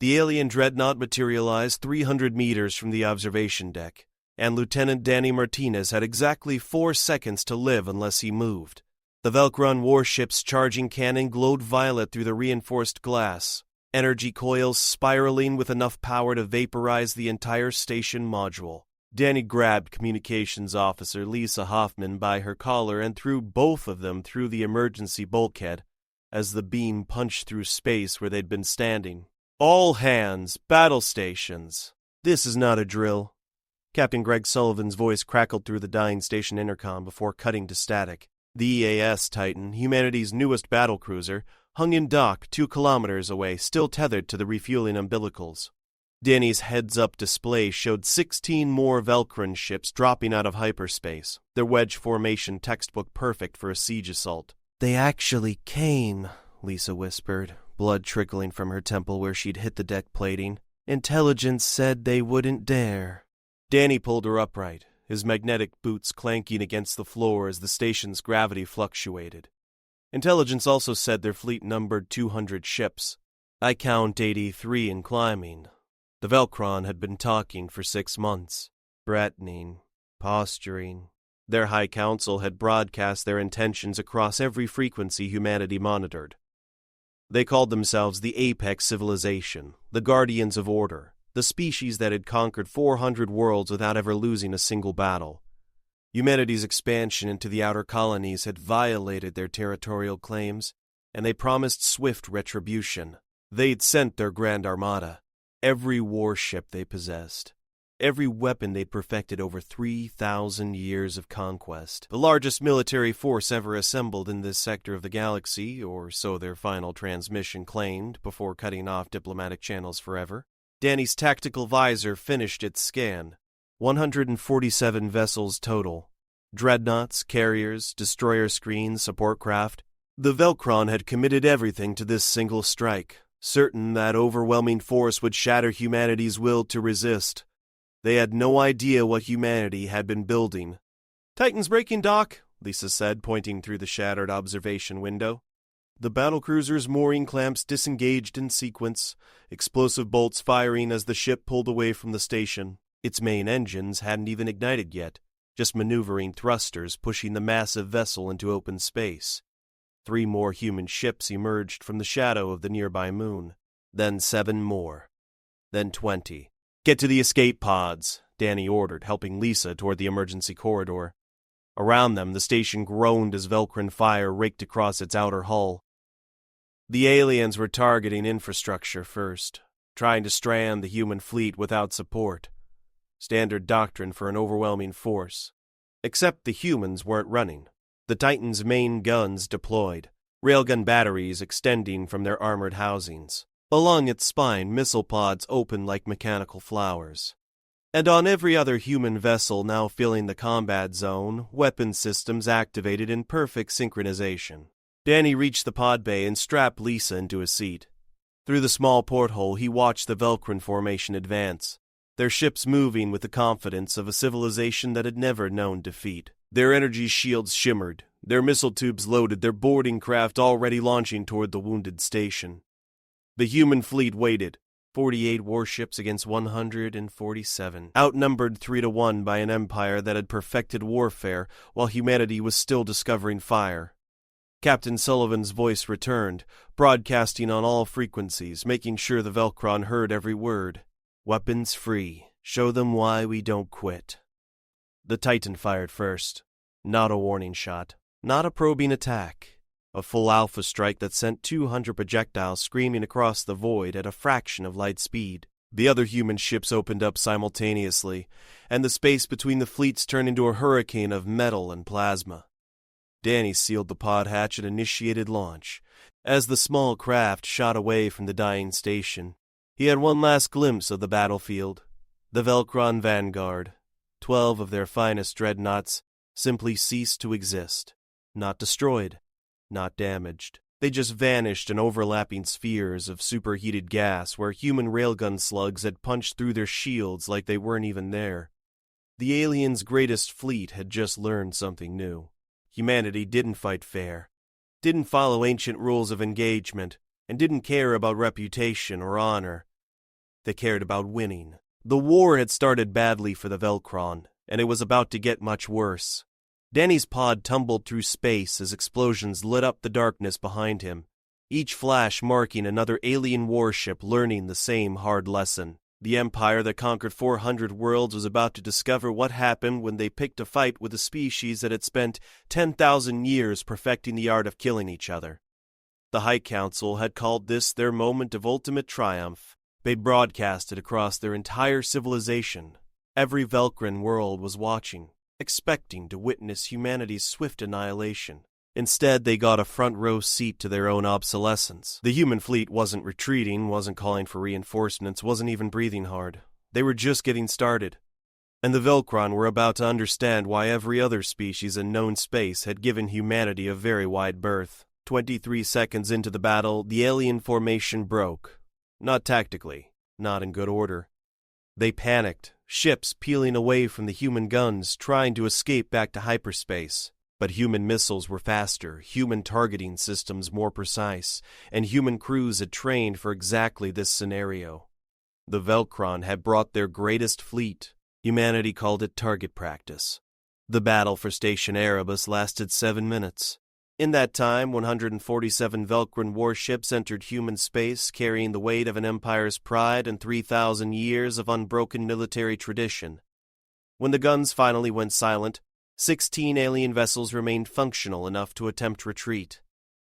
The alien dreadnought materialized 300 meters from the observation deck, and Lieutenant Danny Martinez had exactly 4 seconds to live unless he moved. The Velcron warship's charging cannon glowed violet through the reinforced glass, energy coils spiraling with enough power to vaporize the entire station module. Danny grabbed Communications Officer Lisa Hoffman by her collar and threw both of them through the emergency bulkhead as the beam punched through space where they'd been standing. "All hands, battle stations. This is not a drill." Captain Greg Sullivan's voice crackled through the dying station intercom before cutting to static. The EAS Titan, humanity's newest battlecruiser, hung in dock 2 kilometers away, still tethered to the refueling umbilicals. Danny's heads-up display showed 16 more Velcron ships dropping out of hyperspace, their wedge formation textbook perfect for a siege assault. "They actually came," Lisa whispered, blood trickling from her temple where she'd hit the deck plating. "Intelligence said they wouldn't dare." Danny pulled her upright, his magnetic boots clanking against the floor as the station's gravity fluctuated. Intelligence also said their fleet numbered 200 ships. "I count 83 in climbing." The Velcron had been talking for 6 months, threatening, posturing. Their High Council had broadcast their intentions across every frequency humanity monitored. They called themselves the Apex Civilization, the Guardians of Order, the species that had conquered 400 worlds without ever losing a single battle. Humanity's expansion into the outer colonies had violated their territorial claims, and they promised swift retribution. They'd sent their Grand Armada, every warship they possessed, every weapon they'd perfected over 3,000 years of conquest, the largest military force ever assembled in this sector of the galaxy, or so their final transmission claimed before cutting off diplomatic channels forever. Danny's tactical visor finished its scan. 147 vessels total. Dreadnoughts, carriers, destroyer screens, support craft. The Velcron had committed everything to this single strike, certain that overwhelming force would shatter humanity's will to resist. They had no idea what humanity had been building. "Titan's breaking, Doc," Lisa said, pointing through the shattered observation window. The battlecruiser's mooring clamps disengaged in sequence, explosive bolts firing as the ship pulled away from the station. Its main engines hadn't even ignited yet, just maneuvering thrusters pushing the massive vessel into open space. 3 more human ships emerged from the shadow of the nearby moon. Then 7 more. Then 20. "Get to the escape pods," Danny ordered, helping Lisa toward the emergency corridor. Around them, the station groaned as Velcron fire raked across its outer hull. The aliens were targeting infrastructure first, trying to strand the human fleet without support. Standard doctrine for an overwhelming force. Except the humans weren't running. The Titan's main guns deployed, railgun batteries extending from their armored housings. Along its spine, missile pods opened like mechanical flowers. And on every other human vessel now filling the combat zone, weapon systems activated in perfect synchronization. Danny reached the pod bay and strapped Lisa into a seat. Through the small porthole, he watched the Velcron formation advance, their ships moving with the confidence of a civilization that had never known defeat. Their energy shields shimmered, their missile tubes loaded, their boarding craft already launching toward the wounded station. The human fleet waited, 48 warships against 147, outnumbered 3-1 by an empire that had perfected warfare while humanity was still discovering fire. Captain Sullivan's voice returned, broadcasting on all frequencies, making sure the Velcron heard every word. "Weapons free. Show them why we don't quit." The Titan fired first. Not a warning shot. Not a probing attack. A full alpha strike that sent 200 projectiles screaming across the void at a fraction of light speed. The other human ships opened up simultaneously, and the space between the fleets turned into a hurricane of metal and plasma. Danny sealed the pod hatch and initiated launch. As the small craft shot away from the dying station, he had one last glimpse of the battlefield. The Velcron Vanguard, 12 of their finest dreadnoughts, simply ceased to exist. Not destroyed, not damaged. They just vanished in overlapping spheres of superheated gas where human railgun slugs had punched through their shields like they weren't even there. The aliens' greatest fleet had just learned something new. Humanity didn't fight fair, didn't follow ancient rules of engagement, and didn't care about reputation or honor. They cared about winning. The war had started badly for the Velcron, and it was about to get much worse. Danny's pod tumbled through space as explosions lit up the darkness behind him, each flash marking another alien warship learning the same hard lesson. The empire that conquered 400 worlds was about to discover what happened when they picked a fight with a species that had spent 10,000 years perfecting the art of killing each other. The High Council had called this their moment of ultimate triumph. They'd broadcast it across their entire civilization. Every Velcran world was watching, expecting to witness humanity's swift annihilation. Instead, they got a front-row seat to their own obsolescence. The human fleet wasn't retreating, wasn't calling for reinforcements, wasn't even breathing hard. They were just getting started. And the Velcron were about to understand why every other species in known space had given humanity a very wide berth. 23 seconds into the battle, the alien formation broke. Not tactically, not in good order. They panicked, ships peeling away from the human guns, trying to escape back to hyperspace. But human missiles were faster, human targeting systems more precise, and human crews had trained for exactly this scenario. The Velcron had brought their greatest fleet. Humanity called it target practice. The battle for Station Erebus lasted 7 minutes. In that time, 147 Velcran warships entered human space, carrying the weight of an empire's pride and 3,000 years of unbroken military tradition. When the guns finally went silent, 16 alien vessels remained functional enough to attempt retreat.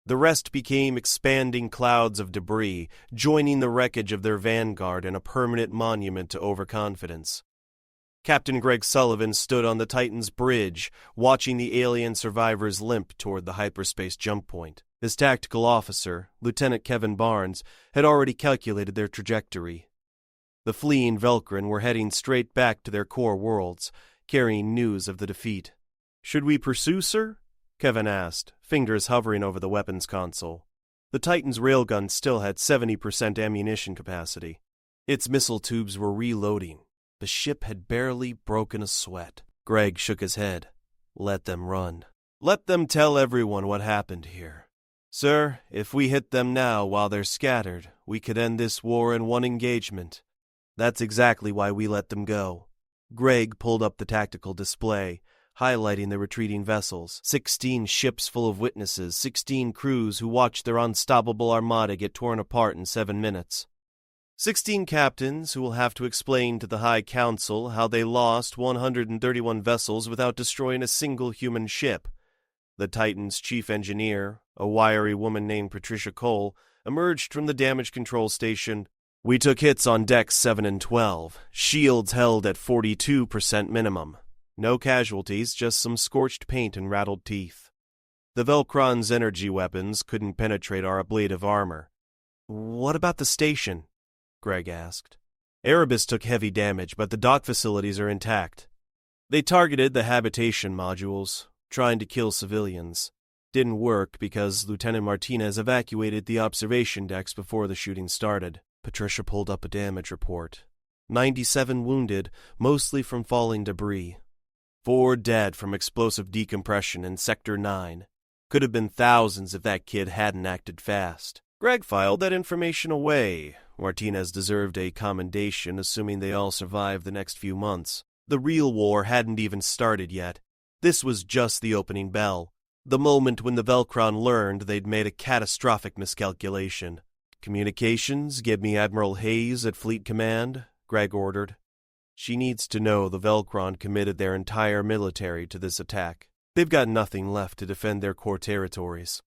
The rest became expanding clouds of debris, joining the wreckage of their vanguard in a permanent monument to overconfidence. Captain Greg Sullivan stood on the Titan's bridge, watching the alien survivors limp toward the hyperspace jump point. His tactical officer, Lieutenant Kevin Barnes, had already calculated their trajectory. The fleeing Velcran were heading straight back to their core worlds, carrying news of the defeat. "Should we pursue, sir?" Kevin asked, fingers hovering over the weapons console. The Titan's railgun still had 70% ammunition capacity. Its missile tubes were reloading. The ship had barely broken a sweat. Greg shook his head. Let them run. Let them tell everyone what happened here. Sir, if we hit them now while they're scattered, we could end this war in one engagement. That's exactly why we let them go. Greg pulled up the tactical display, highlighting the retreating vessels. 16 ships full of witnesses, 16 crews who watched their unstoppable armada get torn apart in 7 minutes. 16 captains who will have to explain to the High Council how they lost 131 vessels without destroying a single human ship. The Titan's chief engineer, a wiry woman named Patricia Cole, emerged from the damage control station. "We took hits on decks 7 and 12, shields held at 42% minimum. No casualties, just some scorched paint and rattled teeth. The Velcron's energy weapons couldn't penetrate our ablative armor." "What about the station?" Greg asked. "Erebus took heavy damage, but the dock facilities are intact. They targeted the habitation modules, trying to kill civilians. Didn't work because Lieutenant Martinez evacuated the observation decks before the shooting started." Patricia pulled up a damage report. 97 wounded, mostly from falling debris. 4 dead from explosive decompression in Sector 9. Could have been thousands if that kid hadn't acted fast. Greg filed that information away. Martinez deserved a commendation, assuming they all survived the next few months. The real war hadn't even started yet. This was just the opening bell. The moment when the Velcron learned they'd made a catastrophic miscalculation. "Communications, give me Admiral Hayes at Fleet Command," Greg ordered. "She needs to know the Velcron committed their entire military to this attack. They've got nothing left to defend their core territories."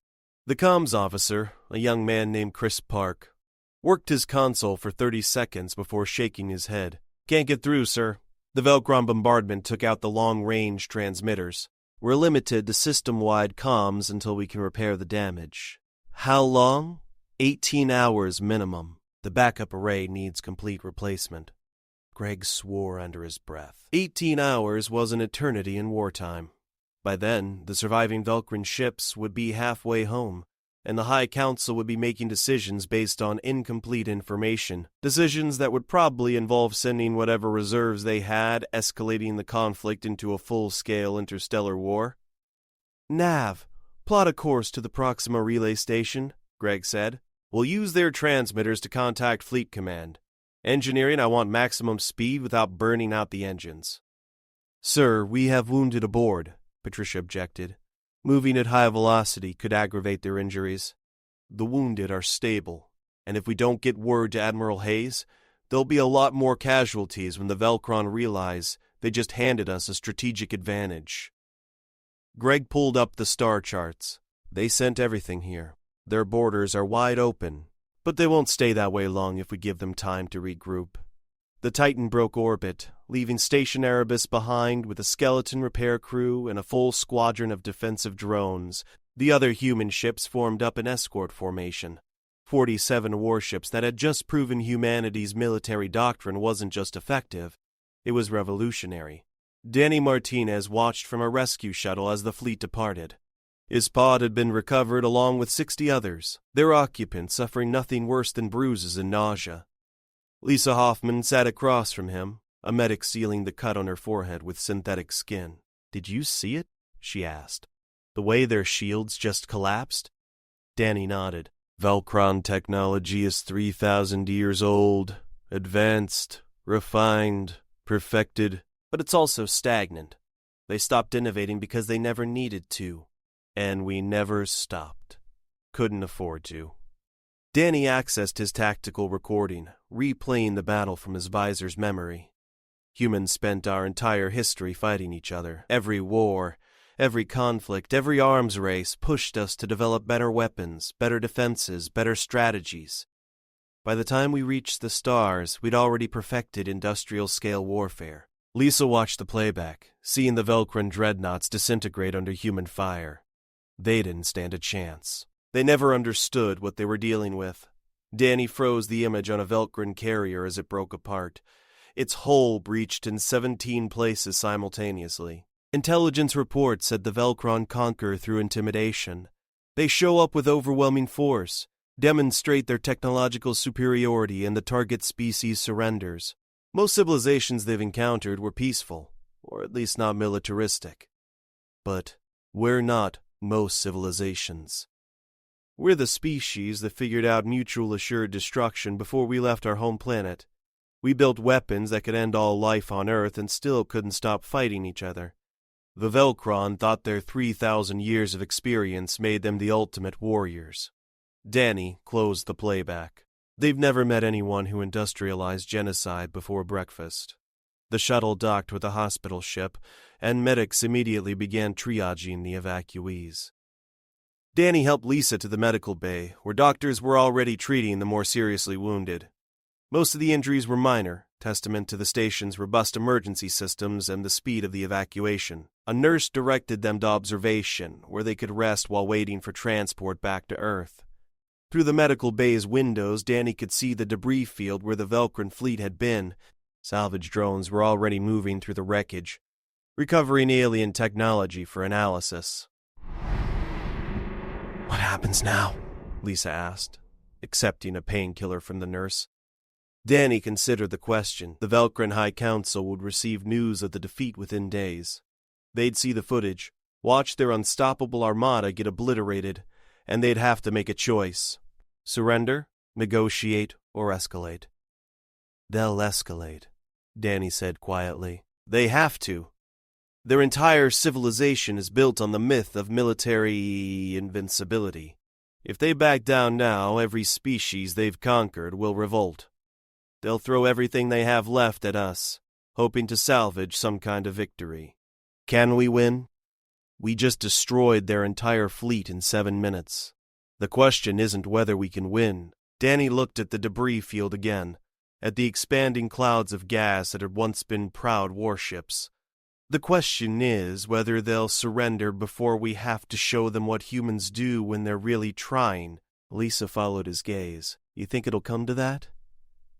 The comms officer, a young man named Chris Park, worked his console for 30 seconds before shaking his head. "Can't get through, sir. The Velcron bombardment took out the long-range transmitters. We're limited to system-wide comms until we can repair the damage." "How long?" 18 hours minimum. The backup array needs complete replacement." Greg swore under his breath. 18 hours was an eternity in wartime. By then, the surviving Velcran ships would be halfway home, and the High Council would be making decisions based on incomplete information, decisions that would probably involve sending whatever reserves they had, escalating the conflict into a full-scale interstellar war. "Nav, plot a course to the Proxima Relay Station," Greg said. "We'll use their transmitters to contact Fleet Command. Engineering, I want maximum speed without burning out the engines. Sir, we have wounded aboard, Patricia objected. Moving at high velocity could aggravate their injuries. The wounded are stable, and if we don't get word to Admiral Hayes, there'll be a lot more casualties when the Velcron realize they just handed us a strategic advantage. Greg pulled up the star charts. They sent everything here. Their borders are wide open, but they won't stay that way long if we give them time to regroup. The Titan broke orbit, leaving Station Erebus behind with a skeleton repair crew and a full squadron of defensive drones. The other human ships formed up an escort formation. 47 warships that had just proven humanity's military doctrine wasn't just effective, it was revolutionary. Danny Martinez watched from a rescue shuttle as the fleet departed. His pod had been recovered along with 60 others, their occupants suffering nothing worse than bruises and nausea. Lisa Hoffman sat across from him, a medic sealing the cut on her forehead with synthetic skin. "Did you see it?" she asked. "The way their shields just collapsed?" Danny nodded. "Velcron technology is 3,000 years old, advanced, refined, perfected, but it's also stagnant. They stopped innovating because they never needed to, and we never stopped. Couldn't afford to." Danny accessed his tactical recording, replaying the battle from his visor's memory. Humans spent our entire history fighting each other. Every war, every conflict, every arms race pushed us to develop better weapons, better defenses, better strategies. By the time we reached the stars, we'd already perfected industrial-scale warfare. Lisa watched the playback, seeing the Velcron dreadnoughts disintegrate under human fire. They didn't stand a chance. They never understood what they were dealing with. Danny froze the image on a Velcron carrier as it broke apart. Its hull breached in 17 places simultaneously. Intelligence reports said the Velcron conquer through intimidation. They show up with overwhelming force, demonstrate their technological superiority, and the target species surrenders. Most civilizations they've encountered were peaceful, or at least not militaristic. But we're not most civilizations. We're the species that figured out mutual assured destruction before we left our home planet. We built weapons that could end all life on Earth and still couldn't stop fighting each other. The Velcron thought their 3,000 years of experience made them the ultimate warriors. Danny closed the playback. They've never met anyone who industrialized genocide before breakfast. The shuttle docked with a hospital ship, and medics immediately began triaging the evacuees. Danny helped Lisa to the medical bay, where doctors were already treating the more seriously wounded. Most of the injuries were minor, testament to the station's robust emergency systems and the speed of the evacuation. A nurse directed them to observation, where they could rest while waiting for transport back to Earth. Through the medical bay's windows, Danny could see the debris field where the Velcron fleet had been. Salvage drones were already moving through the wreckage, recovering alien technology for analysis. "What happens now?" Lisa asked, accepting a painkiller from the nurse. Danny considered the question. The Velcron High Council would receive news of the defeat within days. They'd see the footage, watch their unstoppable armada get obliterated, and they'd have to make a choice. Surrender, negotiate, or escalate. "They'll escalate," Danny said quietly. "They have to. Their entire civilization is built on the myth of military invincibility. If they back down now, every species they've conquered will revolt. They'll throw everything they have left at us, hoping to salvage some kind of victory. Can we win? We just destroyed their entire fleet in 7 minutes. The question isn't whether we can win." Danny looked at the debris field again, at the expanding clouds of gas that had once been proud warships. "The question is whether they'll surrender before we have to show them what humans do when they're really trying." Lisa followed his gaze. "You think it'll come to that?"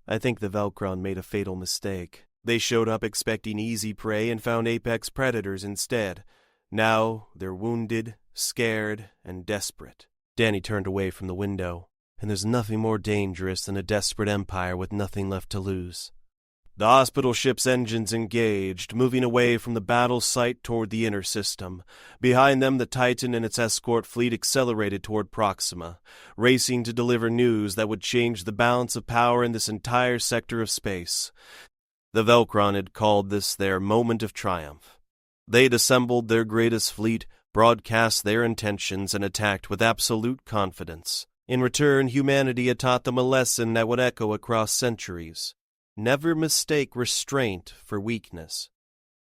"I think the Velcron made a fatal mistake. They showed up expecting easy prey and found apex predators instead. Now they're wounded, scared, and desperate." Danny turned away from the window. "And there's nothing more dangerous than a desperate empire with nothing left to lose." The hospital ship's engines engaged, moving away from the battle site toward the inner system. Behind them, the Titan and its escort fleet accelerated toward Proxima, racing to deliver news that would change the balance of power in this entire sector of space. The Velcron had called this their moment of triumph. They'd assembled their greatest fleet, broadcast their intentions, and attacked with absolute confidence. In return, humanity had taught them a lesson that would echo across centuries. Never mistake restraint for weakness.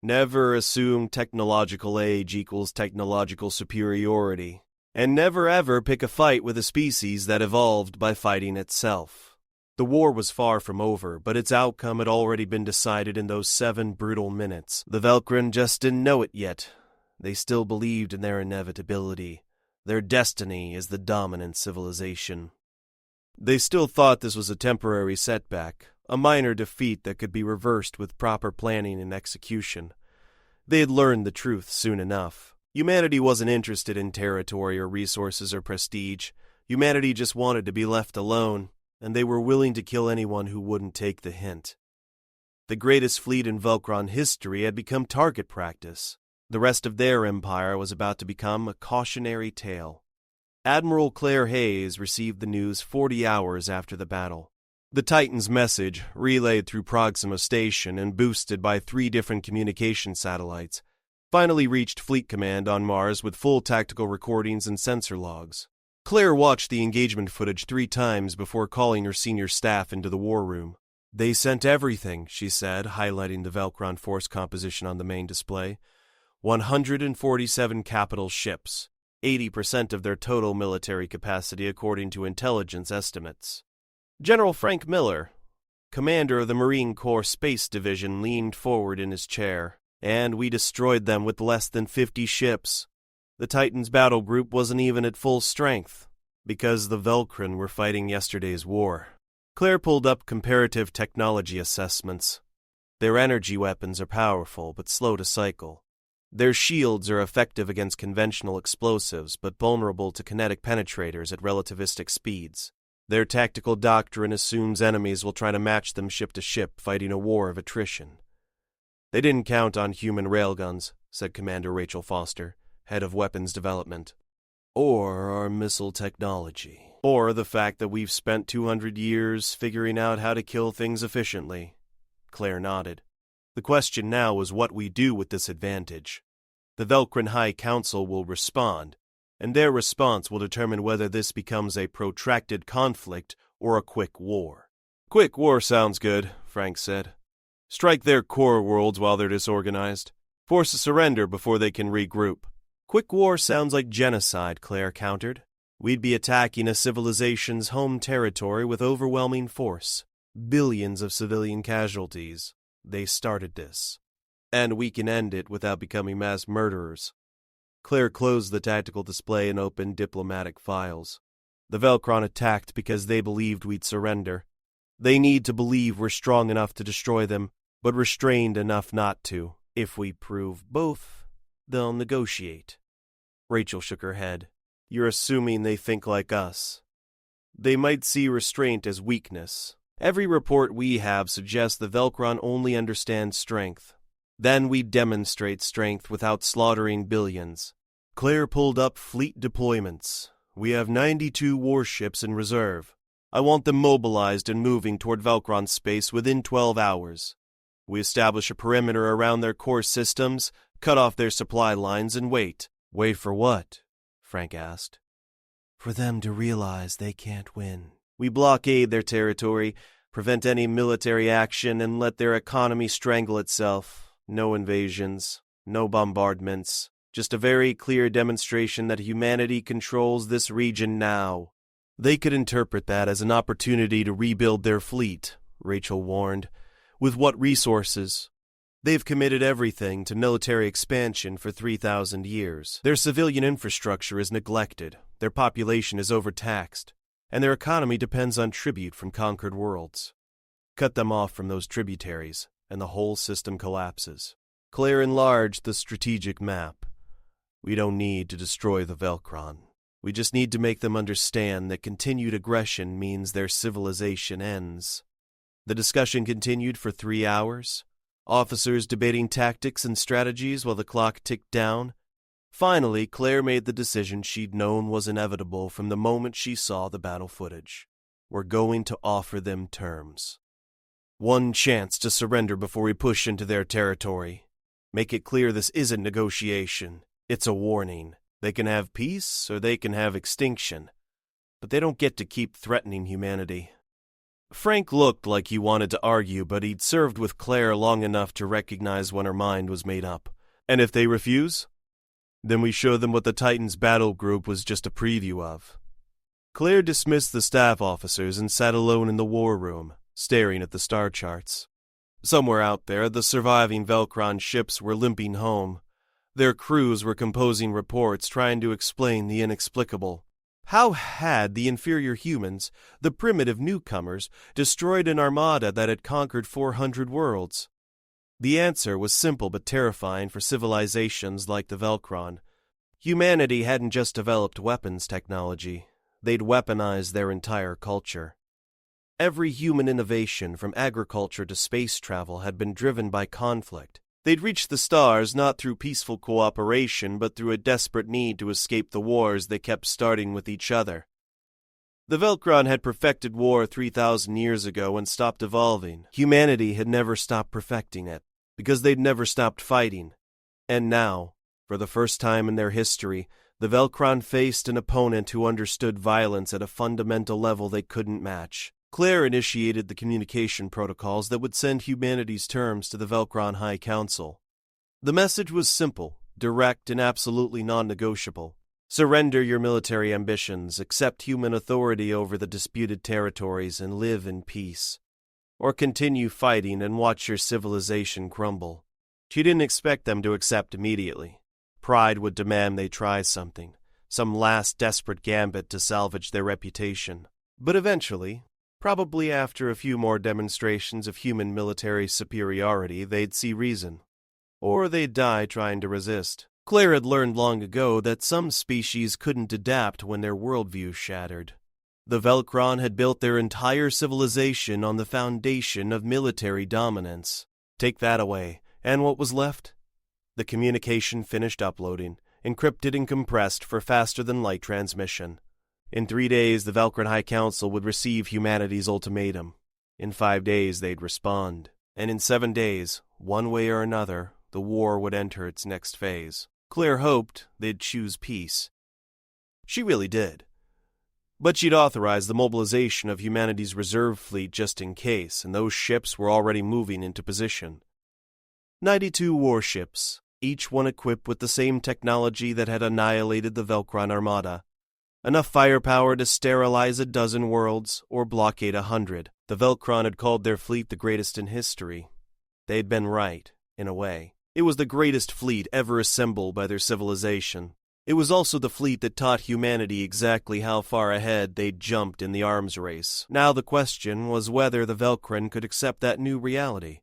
Never assume technological age equals technological superiority. And never ever pick a fight with a species that evolved by fighting itself. The war was far from over, but its outcome had already been decided in those 7 brutal minutes. The Velcron just didn't know it yet. They still believed in their inevitability, their destiny as the dominant civilization. They still thought this was a temporary setback, a minor defeat that could be reversed with proper planning and execution. They had learned the truth soon enough. Humanity wasn't interested in territory or resources or prestige. Humanity just wanted to be left alone, and they were willing to kill anyone who wouldn't take the hint. The greatest fleet in Velcron history had become target practice. The rest of their empire was about to become a cautionary tale. Admiral Claire Hayes received the news 40 hours after the battle. The Titan's message, relayed through Proxima Station and boosted by 3 different communication satellites, finally reached Fleet Command on Mars with full tactical recordings and sensor logs. Claire watched the engagement footage 3 times before calling her senior staff into the war room. "They sent everything," she said, highlighting the Velcron force composition on the main display. 147 capital ships, 80% of their total military capacity according to intelligence estimates. General Frank Miller, commander of the Marine Corps Space Division, leaned forward in his chair. "And we destroyed them with less than 50 ships. The Titan's battle group wasn't even at full strength, because the Velcron were fighting yesterday's war." Claire pulled up comparative technology assessments. Their energy weapons are powerful, but slow to cycle. Their shields are effective against conventional explosives, but vulnerable to kinetic penetrators at relativistic speeds. Their tactical doctrine assumes enemies will try to match them ship to ship, fighting a war of attrition. "They didn't count on human railguns," said Commander Rachel Foster, head of weapons development. "Or our missile technology. Or the fact that we've spent 200 years figuring out how to kill things efficiently." Claire nodded. The question now was what we do with this advantage. The Velcron High Council will respond, and their response will determine whether this becomes a protracted conflict or a quick war. "Quick war sounds good," Frank said. "Strike their core worlds while they're disorganized. Force a surrender before they can regroup." "Quick war sounds like genocide," Claire countered. "We'd be attacking a civilization's home territory with overwhelming force. Billions of civilian casualties. They started this. And we can end it without becoming mass murderers." Claire closed the tactical display and opened diplomatic files. "The Velcron attacked because they believed we'd surrender. They need to believe we're strong enough to destroy them, but restrained enough not to. If we prove both, they'll negotiate." Rachel shook her head. "You're assuming they think like us. They might see restraint as weakness. Every report we have suggests the Velcron only understands strength. Then we demonstrate strength without slaughtering billions." Claire pulled up fleet deployments. "We have 92 warships in reserve. I want them mobilized and moving toward Velcron space within 12 hours. We establish a perimeter around their core systems, cut off their supply lines, and wait." "Wait for what?" Frank asked. "For them to realize they can't win. We blockade their territory, prevent any military action, and let their economy strangle itself. No invasions, no bombardments. Just a very clear demonstration that humanity controls this region now." "They could interpret that as an opportunity to rebuild their fleet," Rachel warned. "With what resources? They've committed everything to military expansion for 3,000 years. Their civilian infrastructure is neglected, their population is overtaxed, and their economy depends on tribute from conquered worlds. Cut them off from those tributaries, and the whole system collapses." Claire enlarged the strategic map. "We don't need to destroy the Velcron. We just need to make them understand that continued aggression means their civilization ends." The discussion continued for 3 hours, officers debating tactics and strategies while the clock ticked down. Finally, Claire made the decision she'd known was inevitable from the moment she saw the battle footage. We're going to offer them terms. One chance to surrender before we push into their territory. Make it clear this isn't negotiation. It's a warning. They can have peace or they can have extinction. But they don't get to keep threatening humanity. Frank looked like he wanted to argue, but he'd served with Claire long enough to recognize when her mind was made up. And if they refuse? Then we show them what the Titans battle group was just a preview of. Claire dismissed the staff officers and sat alone in the war room, staring at the star charts. Somewhere out there, the surviving Velcron ships were limping home. Their crews were composing reports trying to explain the inexplicable. How had the inferior humans, the primitive newcomers, destroyed an armada that had conquered 400 worlds? The answer was simple but terrifying for civilizations like the Velcron. Humanity hadn't just developed weapons technology. They'd weaponized their entire culture. Every human innovation, from agriculture to space travel, had been driven by conflict. They'd reached the stars not through peaceful cooperation, but through a desperate need to escape the wars they kept starting with each other. The Velcron had perfected war 3,000 years ago and stopped evolving. Humanity had never stopped perfecting it, because they'd never stopped fighting. And now, for the first time in their history, the Velcron faced an opponent who understood violence at a fundamental level they couldn't match. Claire initiated the communication protocols that would send humanity's terms to the Velcron High Council. The message was simple, direct, and absolutely non-negotiable. Surrender your military ambitions, accept human authority over the disputed territories, and live in peace. Or continue fighting and watch your civilization crumble. She didn't expect them to accept immediately. Pride would demand they try something, some last desperate gambit to salvage their reputation. But eventually, probably after a few more demonstrations of human military superiority, they'd see reason. Or they'd die trying to resist. Claire had learned long ago that some species couldn't adapt when their worldview shattered. The Velcron had built their entire civilization on the foundation of military dominance. Take that away, and what was left? The communication finished uploading, encrypted and compressed for faster-than-light transmission. In 3 days, the Velcron High Council would receive humanity's ultimatum. In 5 days, they'd respond. And in 7 days, one way or another, the war would enter its next phase. Claire hoped they'd choose peace. She really did. But she'd authorized the mobilization of humanity's reserve fleet just in case, and those ships were already moving into position. 92 warships, each one equipped with the same technology that had annihilated the Velcron Armada. Enough firepower to sterilize 12 worlds or blockade 100. The Velcron had called their fleet the greatest in history. They'd been right, in a way. It was the greatest fleet ever assembled by their civilization. It was also the fleet that taught humanity exactly how far ahead they'd jumped in the arms race. Now the question was whether the Velcron could accept that new reality,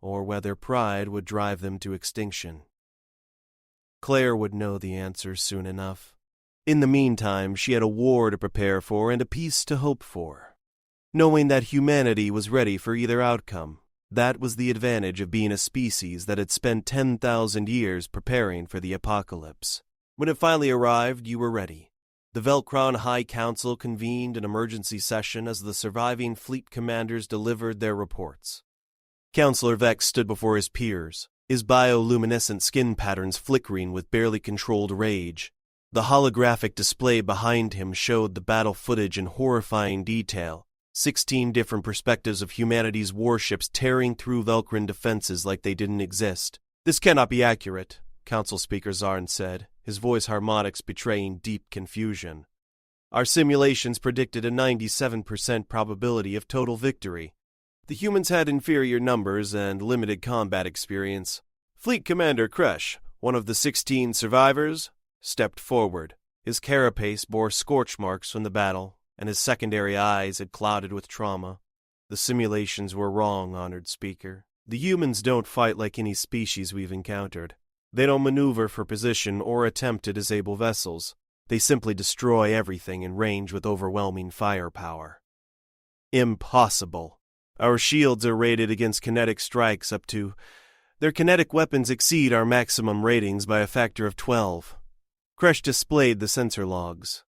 or whether pride would drive them to extinction. Claire would know the answer soon enough. In the meantime, she had a war to prepare for and a peace to hope for. Knowing that humanity was ready for either outcome, that was the advantage of being a species that had spent 10,000 years preparing for the apocalypse. When it finally arrived, you were ready. The Velcron High Council convened an emergency session as the surviving fleet commanders delivered their reports. Counselor Vex stood before his peers, his bioluminescent skin patterns flickering with barely controlled rage. The holographic display behind him showed the battle footage in horrifying detail, 16 different perspectives of humanity's warships tearing through Velcron defenses like they didn't exist. "This cannot be accurate," Council Speaker Zarn said, his voice harmonics betraying deep confusion. "Our simulations predicted a 97% probability of total victory. The humans had inferior numbers and limited combat experience." Fleet Commander Kresh, one of the 16 survivors, stepped forward. His carapace bore scorch marks from the battle, and his secondary eyes had clouded with trauma. "The simulations were wrong, honored speaker. The humans don't fight like any species we've encountered. They don't maneuver for position or attempt to disable vessels. They simply destroy everything in range with overwhelming firepower." "Impossible," Our shields are rated against kinetic strikes up to... Their kinetic weapons exceed our maximum ratings by a factor of 12. Kresh displayed the sensor logs.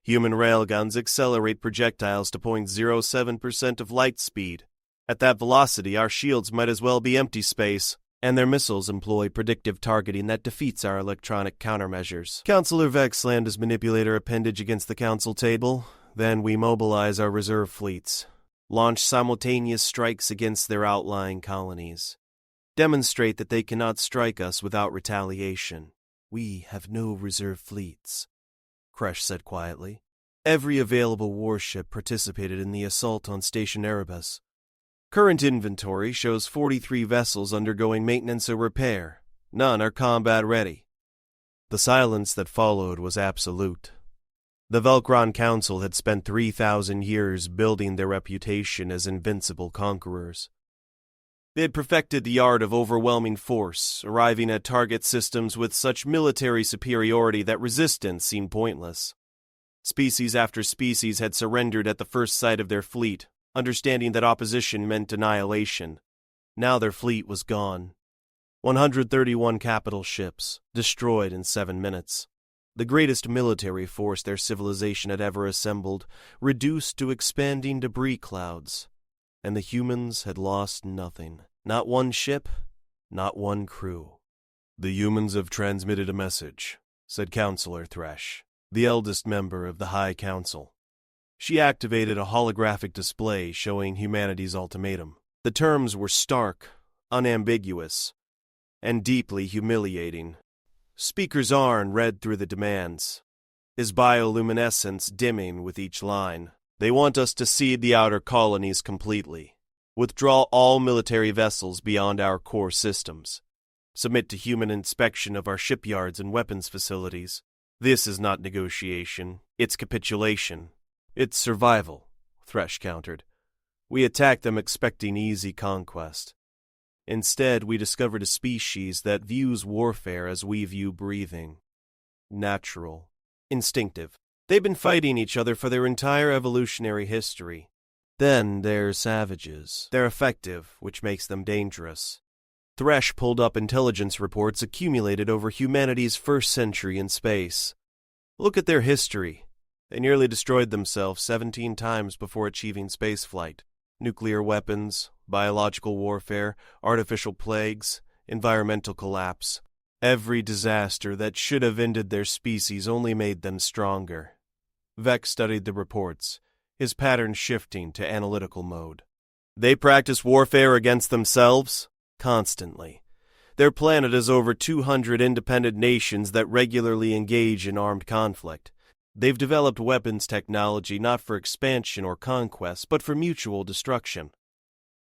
Human railguns accelerate projectiles to 0.07% of light speed. At that velocity, our shields might as well be empty space, and their missiles employ predictive targeting that defeats our electronic countermeasures. Counselor Vex slammed his manipulator appendage against the council table. Then we mobilize our reserve fleets, launch simultaneous strikes against their outlying colonies, demonstrate that they cannot strike us without retaliation. We have no reserve fleets, Kresh said quietly. Every available warship participated in the assault on Station Erebus. Current inventory shows 43 vessels undergoing maintenance or repair. None are combat ready. The silence that followed was absolute. The Velkron Council had spent 3,000 years building their reputation as invincible conquerors. They had perfected the art of overwhelming force, arriving at target systems with such military superiority that resistance seemed pointless. Species after species had surrendered at the first sight of their fleet, understanding that opposition meant annihilation. Now their fleet was gone. 131 capital ships, destroyed in 7 minutes. The greatest military force their civilization had ever assembled, reduced to expanding debris clouds. And the humans had lost nothing. Not one ship, not one crew. "The humans have transmitted a message," said Counselor Thresh, the eldest member of the High Council. She activated a holographic display showing humanity's ultimatum. The terms were stark, unambiguous, and deeply humiliating. Speaker Zarn read through the demands, his bioluminescence dimming with each line. They want us to cede the outer colonies completely, withdraw all military vessels beyond our core systems, submit to human inspection of our shipyards and weapons facilities. This is not negotiation, it's capitulation. It's survival, Thresh countered. We attacked them expecting easy conquest. Instead, we discovered a species that views warfare as we view breathing. Natural, instinctive. They've been fighting each other for their entire evolutionary history. Then they're savages. They're effective, which makes them dangerous. Thresh pulled up intelligence reports accumulated over humanity's first century in space. Look at their history. They nearly destroyed themselves 17 times before achieving spaceflight. Nuclear weapons, biological warfare, artificial plagues, environmental collapse. Every disaster that should have ended their species only made them stronger. Vex studied the reports, his pattern shifting to analytical mode. They practice warfare against themselves? Constantly. Their planet has over 200 independent nations that regularly engage in armed conflict. They've developed weapons technology not for expansion or conquest, but for mutual destruction.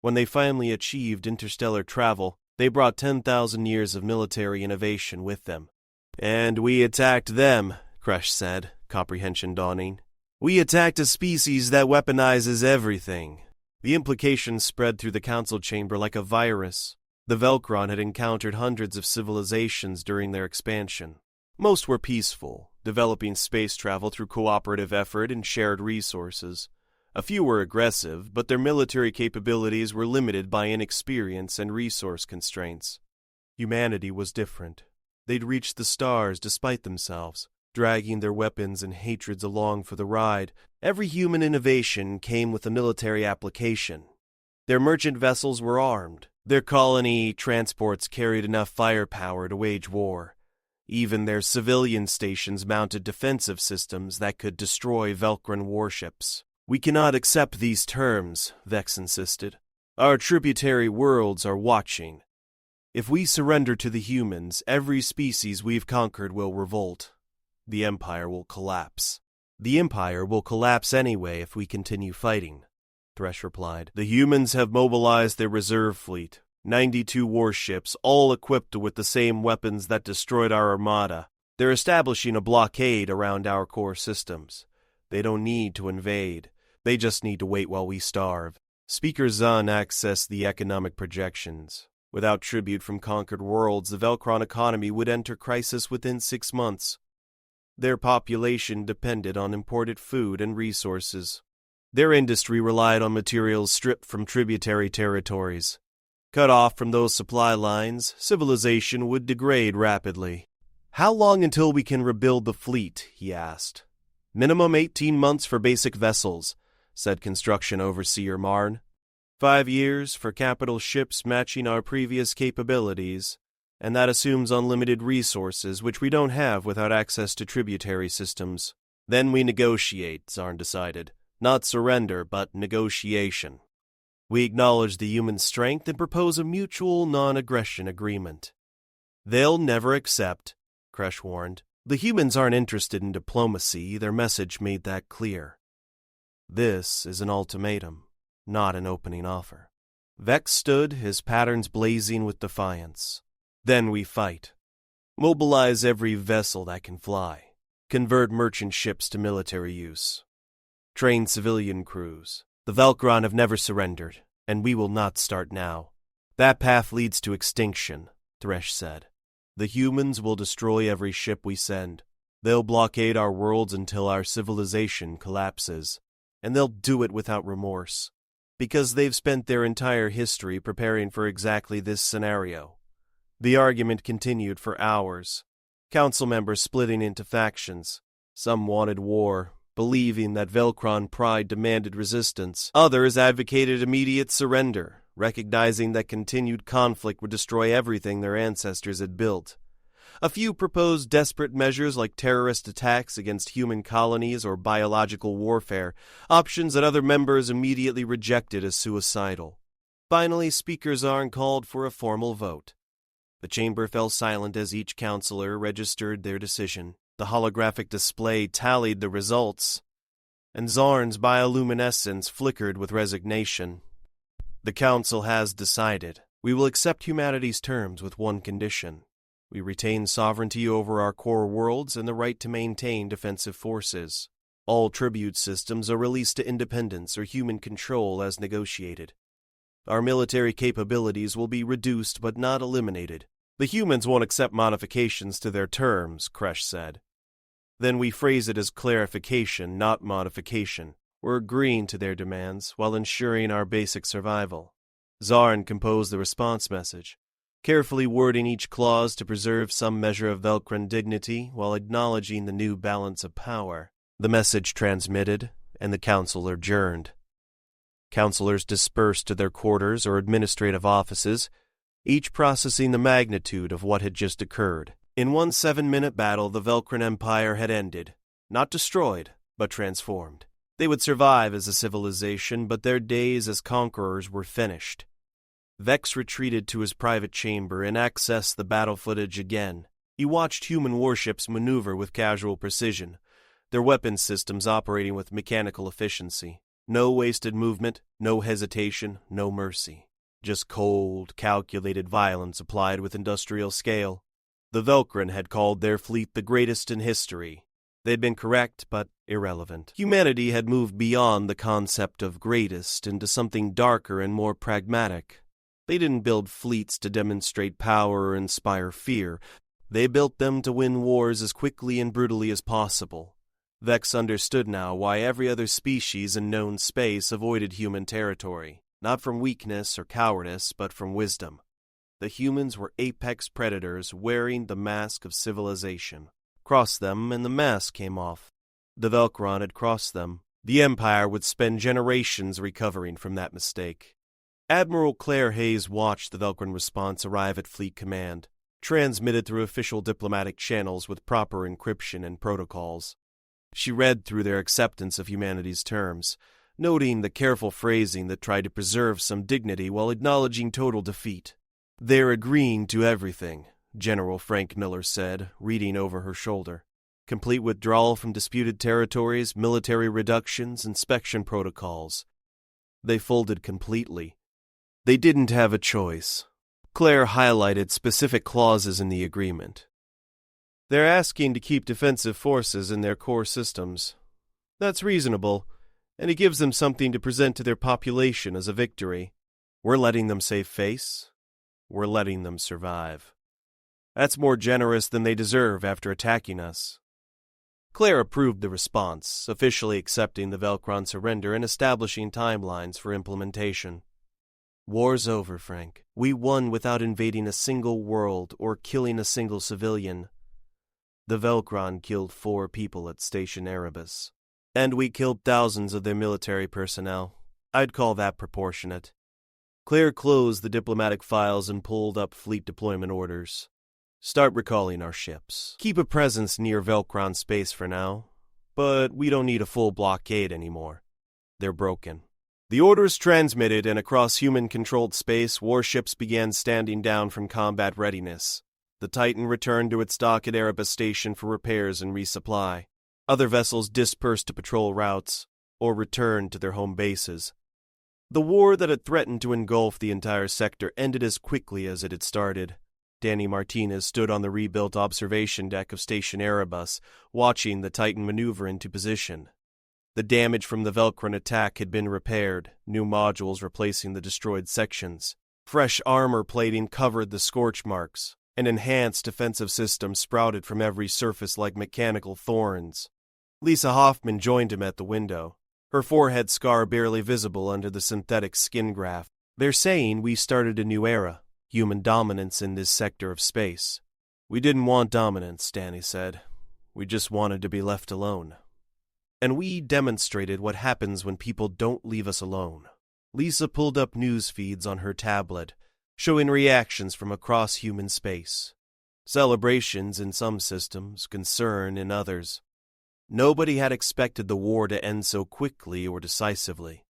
When they finally achieved interstellar travel, they brought 10,000 years of military innovation with them. "And we attacked them," Kresh said, comprehension dawning. "We attacked a species that weaponizes everything." The implications spread through the council chamber like a virus. The Velkron had encountered hundreds of civilizations during their expansion. Most were peaceful, developing space travel through cooperative effort and shared resources. A few were aggressive, but their military capabilities were limited by inexperience and resource constraints. Humanity was different. They'd reached the stars despite themselves, dragging their weapons and hatreds along for the ride. Every human innovation came with a military application. Their merchant vessels were armed. Their colony transports carried enough firepower to wage war. Even their civilian stations mounted defensive systems that could destroy Velkron warships. "We cannot accept these terms," Vex insisted. "Our tributary worlds are watching. If we surrender to the humans, every species we've conquered will revolt. The Empire will collapse." "The Empire will collapse anyway if we continue fighting," Thresh replied. "The humans have mobilized their reserve fleet, 92 warships, all equipped with the same weapons that destroyed our armada. They're establishing a blockade around our core systems. They don't need to invade. They just need to wait while we starve." Speaker Zahn accessed the economic projections. Without tribute from conquered worlds, the Velkron economy would enter crisis within 6 months. Their population depended on imported food and resources. Their industry relied on materials stripped from tributary territories. Cut off from those supply lines, civilization would degrade rapidly. "How long until we can rebuild the fleet?" he asked. "Minimum 18 months for basic vessels," said construction overseer Marn. 5 years for capital ships matching our previous capabilities, and that assumes unlimited resources, which we don't have without access to tributary systems. Then we negotiate, Zarn decided. Not surrender, but negotiation. We acknowledge the human strength and propose a mutual non-aggression agreement. "They'll never accept," Kresh warned. "The humans aren't interested in diplomacy, their message made that clear. This is an ultimatum, not an opening offer." Vex stood, his patterns blazing with defiance. "Then we fight. Mobilize every vessel that can fly. Convert merchant ships to military use. Train civilian crews. The Velkron have never surrendered, and we will not start now. That path leads to extinction," Thresh said. "The humans will destroy every ship we send. They'll blockade our worlds until our civilization collapses, and they'll do it without remorse, because they've spent their entire history preparing for exactly this scenario." The argument continued for hours, council members splitting into factions. Some wanted war, believing that Velkron pride demanded resistance. Others advocated immediate surrender, recognizing that continued conflict would destroy everything their ancestors had built. A few proposed desperate measures like terrorist attacks against human colonies or biological warfare, options that other members immediately rejected as suicidal. Finally, Speaker Zarn called for a formal vote. The chamber fell silent as each counselor registered their decision. The holographic display tallied the results, and Zarn's bioluminescence flickered with resignation. "The council has decided. We will accept humanity's terms with one condition. We retain sovereignty over our core worlds and the right to maintain defensive forces. All tribute systems are released to independence or human control as negotiated. Our military capabilities will be reduced but not eliminated. The humans won't accept modifications to their terms," Kresh said. "Then we phrase it as clarification, not modification. We're agreeing to their demands while ensuring our basic survival." Zarn composed the response message, carefully wording each clause to preserve some measure of Velkran dignity while acknowledging the new balance of power. The message transmitted, and the council adjourned. Councilors dispersed to their quarters or administrative offices, each processing the magnitude of what had just occurred. In one 7-minute battle, the Velkran Empire had ended, not destroyed, but transformed. They would survive as a civilization, but their days as conquerors were finished. Vex retreated to his private chamber and accessed the battle footage again. He watched human warships maneuver with casual precision, their weapon systems operating with mechanical efficiency. No wasted movement, no hesitation, no mercy. Just cold, calculated violence applied with industrial scale. The Velkran had called their fleet the greatest in history. They'd been correct, but irrelevant. Humanity had moved beyond the concept of greatest into something darker and more pragmatic. They didn't build fleets to demonstrate power or inspire fear. They built them to win wars as quickly and brutally as possible. Vex understood now why every other species in known space avoided human territory. Not from weakness or cowardice, but from wisdom. The humans were apex predators wearing the mask of civilization. Cross them, and the mask came off. The Velkron had crossed them. The Empire would spend generations recovering from that mistake. Admiral Claire Hayes watched the Velkran response arrive at Fleet Command, transmitted through official diplomatic channels with proper encryption and protocols. She read through their acceptance of humanity's terms, noting the careful phrasing that tried to preserve some dignity while acknowledging total defeat. "They're agreeing to everything," General Frank Miller said, reading over her shoulder. "Complete withdrawal from disputed territories, military reductions, inspection protocols." They folded completely. They didn't have a choice. Claire highlighted specific clauses in the agreement. "They're asking to keep defensive forces in their core systems. That's reasonable, and it gives them something to present to their population as a victory. We're letting them save face. We're letting them survive. That's more generous than they deserve after attacking us." Claire approved the response, officially accepting the Velcron surrender and establishing timelines for implementation. War's over, Frank. We won without invading a single world or killing a single civilian. The Velcron killed 4 people at Station Erebus. And we killed thousands of their military personnel. I'd call that proportionate. Claire closed the diplomatic files and pulled up fleet deployment orders. Start recalling our ships. Keep a presence near Velcron space for now, but we don't need a full blockade anymore. They're broken. The orders transmitted, and across human-controlled space, warships began standing down from combat readiness. The Titan returned to its dock at Erebus Station for repairs and resupply. Other vessels dispersed to patrol routes, or returned to their home bases. The war that had threatened to engulf the entire sector ended as quickly as it had started. Danny Martinez stood on the rebuilt observation deck of Station Erebus, watching the Titan maneuver into position. The damage from the Velcron attack had been repaired, new modules replacing the destroyed sections. Fresh armor plating covered the scorch marks. An enhanced defensive system sprouted from every surface like mechanical thorns. Lisa Hoffman joined him at the window, her forehead scar barely visible under the synthetic skin graft. They're saying we started a new era, human dominance in this sector of space. We didn't want dominance, Danny said. We just wanted to be left alone. And we demonstrated what happens when people don't leave us alone. Lisa pulled up news feeds on her tablet, showing reactions from across human space. Celebrations in some systems, concern in others. Nobody had expected the war to end so quickly or decisively.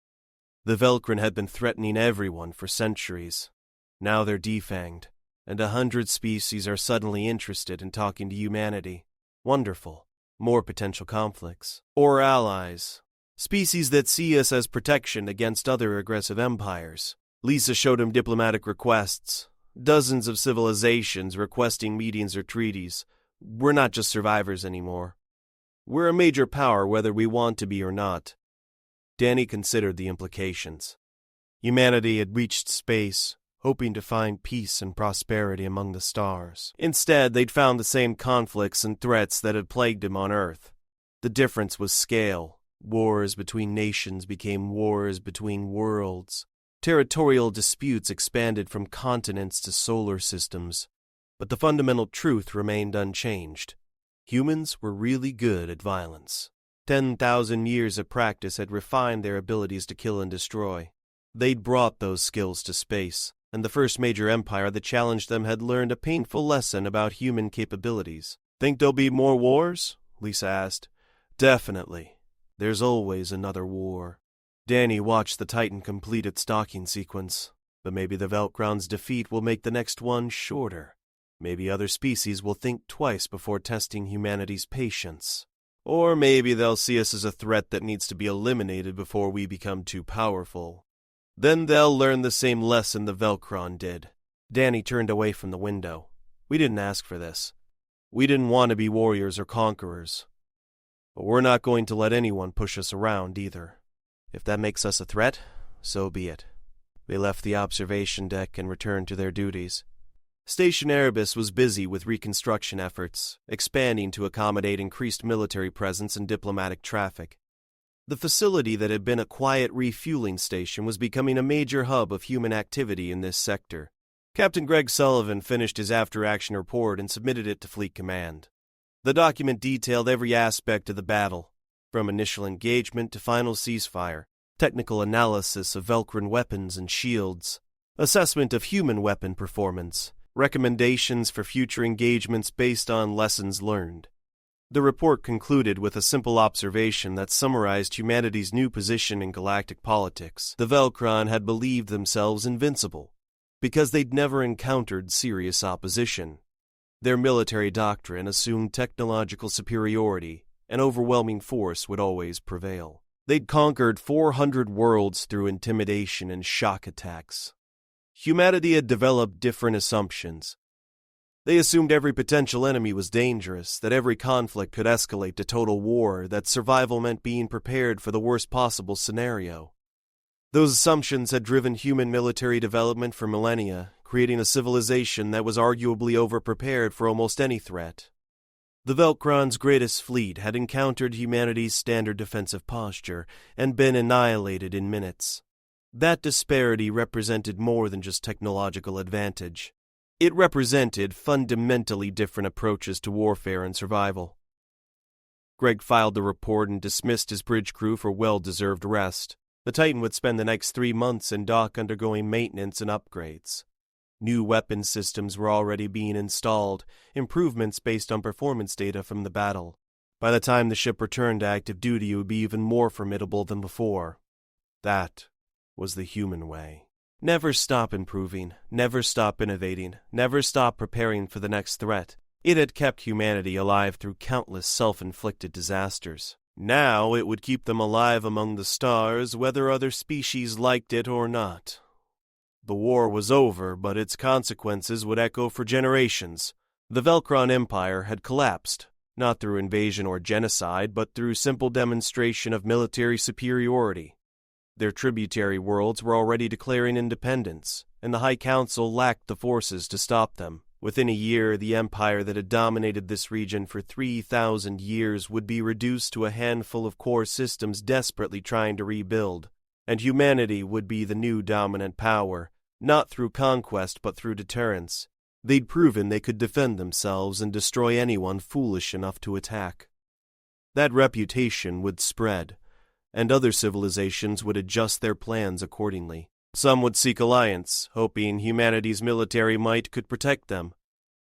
The Velcron had been threatening everyone for centuries. Now they're defanged, and 100 species are suddenly interested in talking to humanity. Wonderful. More potential conflicts. Or allies. Species that see us as protection against other aggressive empires. Lisa showed him diplomatic requests. Dozens of civilizations requesting meetings or treaties. We're not just survivors anymore. We're a major power whether we want to be or not. Danny considered the implications. Humanity had reached space, hoping to find peace and prosperity among the stars. Instead, they'd found the same conflicts and threats that had plagued him on Earth. The difference was scale. Wars between nations became wars between worlds. Territorial disputes expanded from continents to solar systems. But the fundamental truth remained unchanged. Humans were really good at violence. 10,000 years of practice had refined their abilities to kill and destroy. They'd brought those skills to space, and the first major empire that challenged them had learned a painful lesson about human capabilities. Think there'll be more wars? Lisa asked. Definitely. There's always another war. Danny watched the Titan complete its docking sequence, but maybe the Velcron's defeat will make the next one shorter. Maybe other species will think twice before testing humanity's patience. Or maybe they'll see us as a threat that needs to be eliminated before we become too powerful. Then they'll learn the same lesson the Velcron did. Danny turned away from the window. We didn't ask for this. We didn't want to be warriors or conquerors. But we're not going to let anyone push us around either. If that makes us a threat, so be it. They left the observation deck and returned to their duties. Station Erebus was busy with reconstruction efforts, expanding to accommodate increased military presence and diplomatic traffic. The facility that had been a quiet refueling station was becoming a major hub of human activity in this sector. Captain Greg Sullivan finished his after-action report and submitted it to Fleet Command. The document detailed every aspect of the battle, from initial engagement to final ceasefire, technical analysis of Velcron weapons and shields, assessment of human weapon performance, recommendations for future engagements based on lessons learned. The report concluded with a simple observation that summarized humanity's new position in galactic politics. The Velcron had believed themselves invincible, because they'd never encountered serious opposition. Their military doctrine assumed technological superiority, and overwhelming force would always prevail. They'd conquered 400 worlds through intimidation and shock attacks. Humanity had developed different assumptions. They assumed every potential enemy was dangerous, that every conflict could escalate to total war, that survival meant being prepared for the worst possible scenario. Those assumptions had driven human military development for millennia, creating a civilization that was arguably overprepared for almost any threat. The Velkron's greatest fleet had encountered humanity's standard defensive posture and been annihilated in minutes. That disparity represented more than just technological advantage. It represented fundamentally different approaches to warfare and survival. Greg filed the report and dismissed his bridge crew for well-deserved rest. The Titan would spend the next 3 months in dock undergoing maintenance and upgrades. New weapon systems were already being installed, improvements based on performance data from the battle. By the time the ship returned to active duty, it would be even more formidable than before. That was the human way. Never stop improving, never stop innovating, never stop preparing for the next threat. It had kept humanity alive through countless self-inflicted disasters. Now it would keep them alive among the stars, whether other species liked it or not. The war was over, but its consequences would echo for generations. The Velkron Empire had collapsed, not through invasion or genocide, but through simple demonstration of military superiority. Their tributary worlds were already declaring independence, and the High Council lacked the forces to stop them. Within a year, the empire that had dominated this region for 3,000 years would be reduced to a handful of core systems desperately trying to rebuild, and humanity would be the new dominant power, not through conquest but through deterrence. They'd proven they could defend themselves and destroy anyone foolish enough to attack. That reputation would spread, and other civilizations would adjust their plans accordingly. Some would seek alliance, hoping humanity's military might could protect them.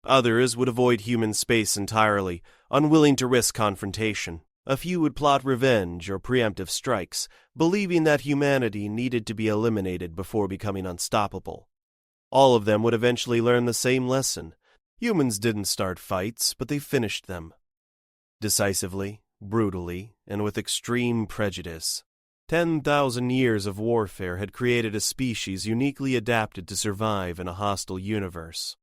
Others would avoid human space entirely, unwilling to risk confrontation. A few would plot revenge or preemptive strikes, believing that humanity needed to be eliminated before becoming unstoppable. All of them would eventually learn the same lesson. Humans didn't start fights, but they finished them. Decisively, brutally, and with extreme prejudice. 10,000 years of warfare had created a species uniquely adapted to survive in a hostile universe.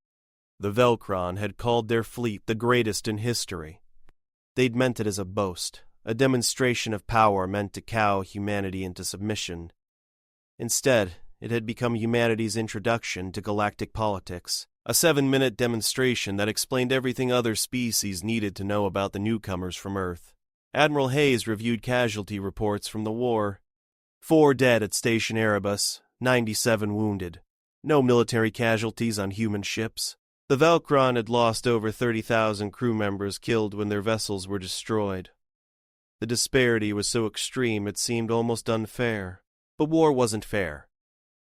The Velkron had called their fleet the greatest in history. They'd meant it as a boast, a demonstration of power meant to cow humanity into submission. Instead, it had become humanity's introduction to galactic politics, a 7-minute demonstration that explained everything other species needed to know about the newcomers from Earth. Admiral Hayes reviewed casualty reports from the war. 4 dead at Station Erebus, 97 wounded. No military casualties on human ships. The Velkron had lost over 30,000 crew members killed when their vessels were destroyed. The disparity was so extreme it seemed almost unfair. But war wasn't fair.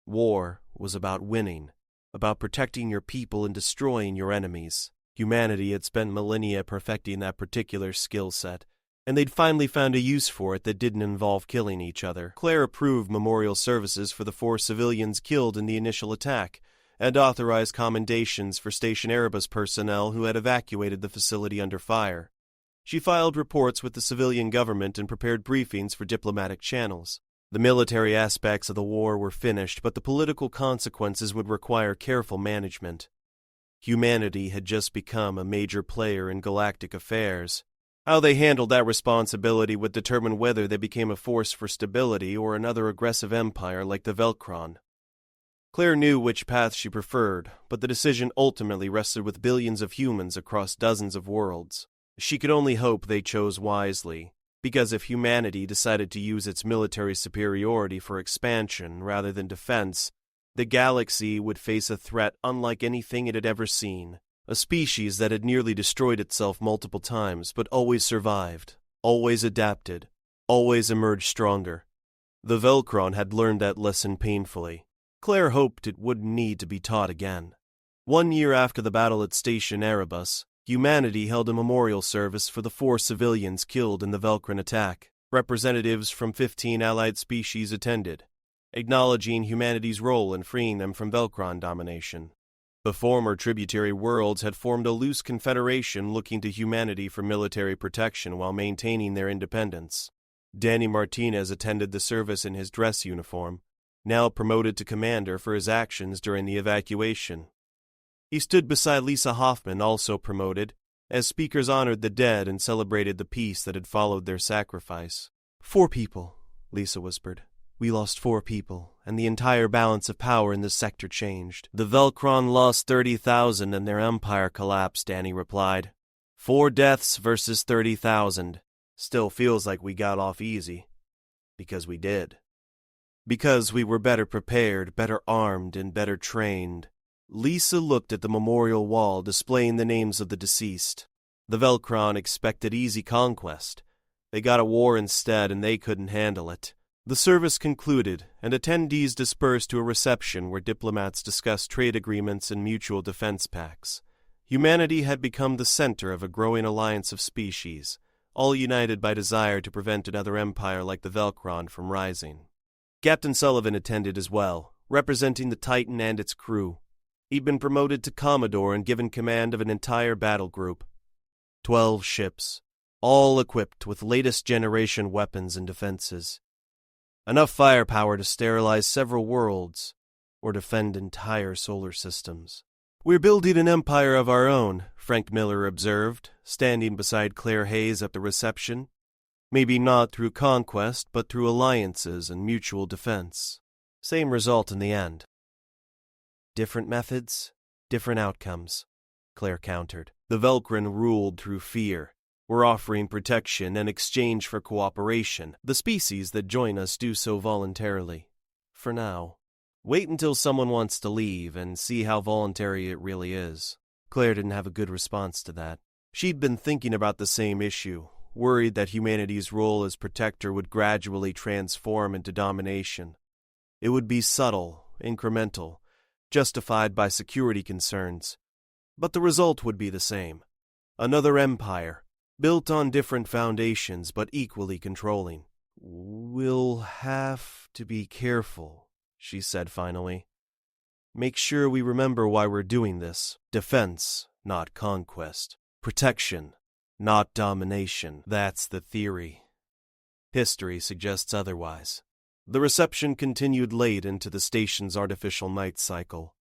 War was about winning, about protecting your people and destroying your enemies. Humanity had spent millennia perfecting that particular skill set, and they'd finally found a use for it that didn't involve killing each other. Claire approved memorial services for the 4 civilians killed in the initial attack, and authorized commendations for Station Erebus personnel who had evacuated the facility under fire. She filed reports with the civilian government and prepared briefings for diplomatic channels. The military aspects of the war were finished, but the political consequences would require careful management. Humanity had just become a major player in galactic affairs. How they handled that responsibility would determine whether they became a force for stability or another aggressive empire like the Velkron. Claire knew which path she preferred, but the decision ultimately rested with billions of humans across dozens of worlds. She could only hope they chose wisely, because if humanity decided to use its military superiority for expansion rather than defense, the galaxy would face a threat unlike anything it had ever seen. A species that had nearly destroyed itself multiple times, but always survived, always adapted, always emerged stronger. The Velkron had learned that lesson painfully. Claire hoped it wouldn't need to be taught again. 1 year after the battle at Station Erebus, humanity held a memorial service for the 4 civilians killed in the Velkron attack. Representatives from 15 allied species attended, acknowledging humanity's role in freeing them from Velkron domination. The former tributary worlds had formed a loose confederation looking to humanity for military protection while maintaining their independence. Danny Martinez attended the service in his dress uniform, now promoted to commander for his actions during the evacuation. He stood beside Lisa Hoffman, also promoted, as speakers honored the dead and celebrated the peace that had followed their sacrifice. 4 people, Lisa whispered. We lost 4 people, and the entire balance of power in this sector changed. The Velkron lost 30,000 and their empire collapsed, Danny replied. 4 deaths versus 30,000. Still feels like we got off easy. Because we did. Because we were better prepared, better armed, and better trained. Lisa looked at the memorial wall displaying the names of the deceased. The Velcron expected easy conquest. They got a war instead, and they couldn't handle it. The service concluded, and attendees dispersed to a reception where diplomats discussed trade agreements and mutual defense pacts. Humanity had become the center of a growing alliance of species, all united by desire to prevent another empire like the Velcron from rising. Captain Sullivan attended as well, representing the Titan and its crew. He'd been promoted to Commodore and given command of an entire battle group. 12 ships, all equipped with latest generation weapons and defenses. Enough firepower to sterilize several worlds, or defend entire solar systems. "We're building an empire of our own," Frank Miller observed, standing beside Claire Hayes at the reception. "Maybe not through conquest, but through alliances and mutual defense. Same result in the end." "Different methods, different outcomes," Claire countered. "The Velcron ruled through fear. We're offering protection in exchange for cooperation. The species that join us do so voluntarily. For now. Wait until someone wants to leave and see how voluntary it really is." Claire didn't have a good response to that. She'd been thinking about the same issue, worried that humanity's role as protector would gradually transform into domination. It would be subtle, incremental, justified by security concerns. But the result would be the same. Another empire, built on different foundations but equally controlling. "We'll have to be careful," she said finally. "Make sure we remember why we're doing this. Defense, not conquest. Protection, not domination. That's the theory. History suggests otherwise." The reception continued late into the station's artificial night cycle.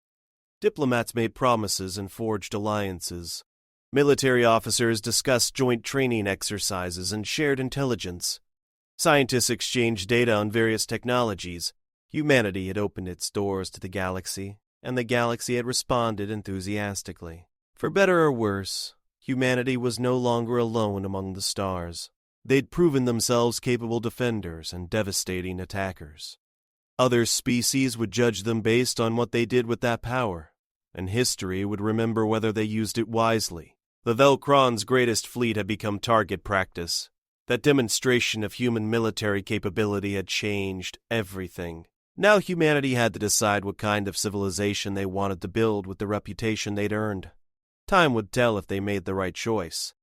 Diplomats made promises and forged alliances. Military officers discussed joint training exercises and shared intelligence. Scientists exchanged data on various technologies. Humanity had opened its doors to the galaxy, and the galaxy had responded enthusiastically. For better or worse, humanity was no longer alone among the stars. They'd proven themselves capable defenders and devastating attackers. Other species would judge them based on what they did with that power, and history would remember whether they used it wisely. The Velcron's greatest fleet had become target practice. That demonstration of human military capability had changed everything. Now humanity had to decide what kind of civilization they wanted to build with the reputation they'd earned. Time would tell if they made the right choice.